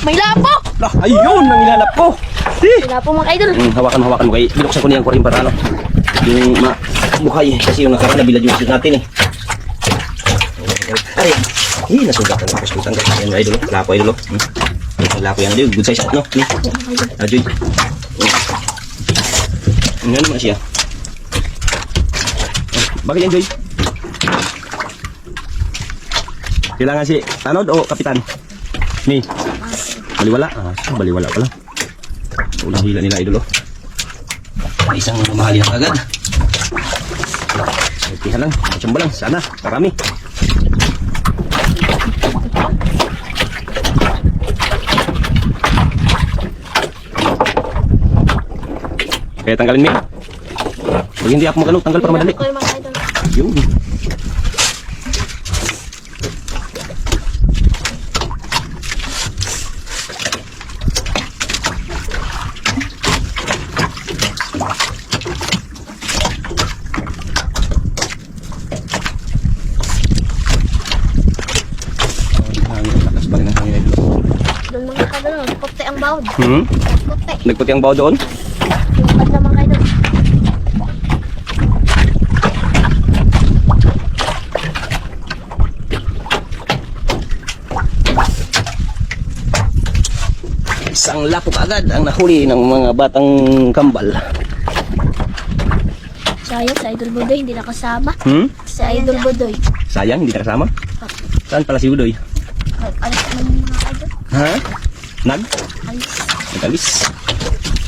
May lapo! Lah, ayun ang ilalap ko. May lapo mga idol. Hawakan mo kay binuksan ko niyan ko rin para ano. Yung mukhay kasi yung nakaraan na bilad yung shoot natin eh. Ay, nasugatan ako sa tanggal. Yan mga idol, lapo idol. Lapo yan idol, good size no. Ajoy. Ano naman siya? Bakit yan, Joy? Kailangan si tanod o kapitan? Ni? Baliwala? Baliwala pala. Ulang hila nila, idol. Isang mamahali na agad. Itihan lang, matsamba lang. Sana, karami. Kaya tanggalin mo. Pag hindi ako magano, tanggal para madali. Yun. Lakas ba rin ang hangin ito? Doon mga kadol, nagputi ang bawd. Puti. Nagputi ang baho doon? Yung bad na mga idol. Isang lapok agad ang nahuli ng mga batang kambal. Sayang, sa Idol Budoy, hindi nakasama. Sa Hmm? Idol Budoy. Sayang, hindi nakasama. Saan pala si Udoy? Alis naman yung mga idol. Ha? Alis. Nagalis.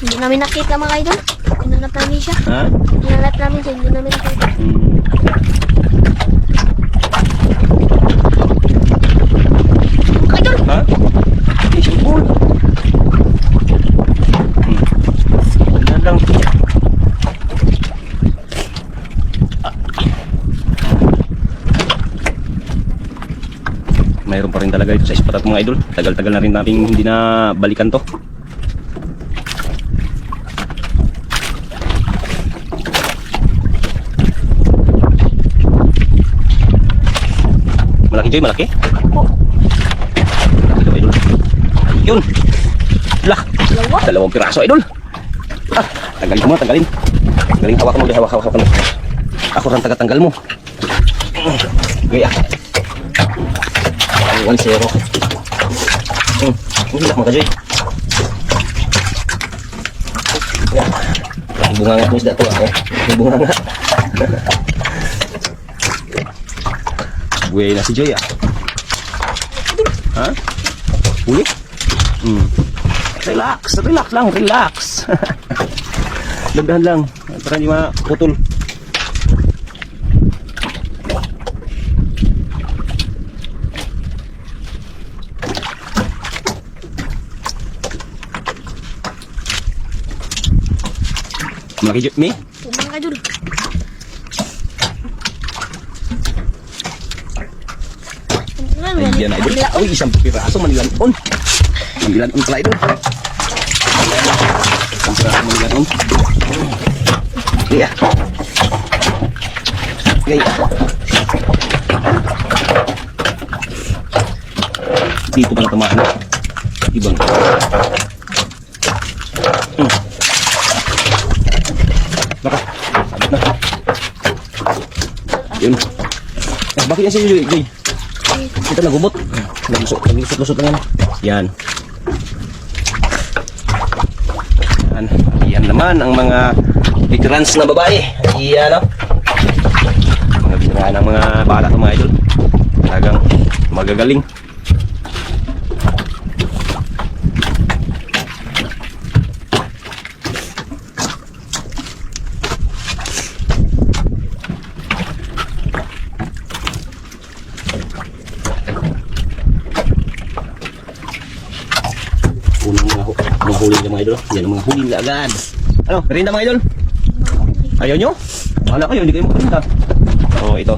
Hindi namin nakita mga idol. Hinanap namin siya. Ha? Hinanap namin siya, hindi namin nakita. Mga idol! Ha? Fishing pool. Yan lang. Mayroon pa rin talaga ito sa ispat at mga idol. Tagal-tagal na rin natin hindi na balikan to. Malaki Joy, malaki? Malaki idol. Ayun. Lah, dalawang piraso idol. Tanggalin mo, tanggalin. Tanggalin, hawakan mo, hawakan mo. Ako rin tagatanggal mo. Gaya. 1-0. Hindi lang mga Joy. Bunga nga mo isda ito. Bunga nga. Buhay na si Joy Ha? Huli? Relax lang, relax. Dahan lang para hindi maputol. Malaki Joy, Mi? Mga idol. Ayan na idol. Uy, isang piraso manilanon. Manilanon pala idol. Isang piraso manilanon. Gaya. Gaya. Dito pala tumaan. Ibang. Baka. Abot na. Yun. Bakit yan si Joy? Kita nagumot. Naglusot lang yan. Yan. Yan naman ang mga veterans na babae. Yan o. Mga veteran ng mga bata ng mga idol. Talagang magagaling. Unang mga huli ng mga idol. Yan ang mga huli na agad. Ano? Merinda mga idol? Ayaw nyo? Wala kayo, hindi kayo makarinda. Oh, ito.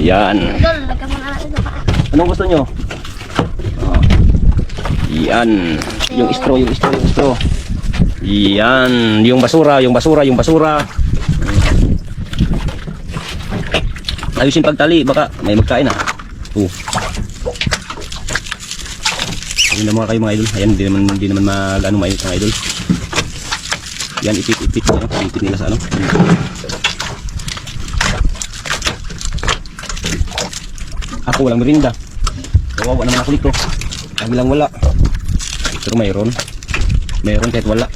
Ayan. Idol, lagyan mo na ito. Anong gusto nyo? Oh. Yan. Yung straw. Yan. Yung basura. Ayusin pagtali. Baka may magkain ha. Yun na mga kayo mga idol. Ayan, hindi naman mag-ano mainit mga idol. Yan, ipit nila. Ipit nila sa ano. Ako walang merinda. Kawawa naman ako dito. Lagi lang wala. Pero mayroon. Mayroon kahit wala.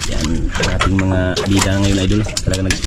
Yan, ating mga bida ngayon idol. Talaga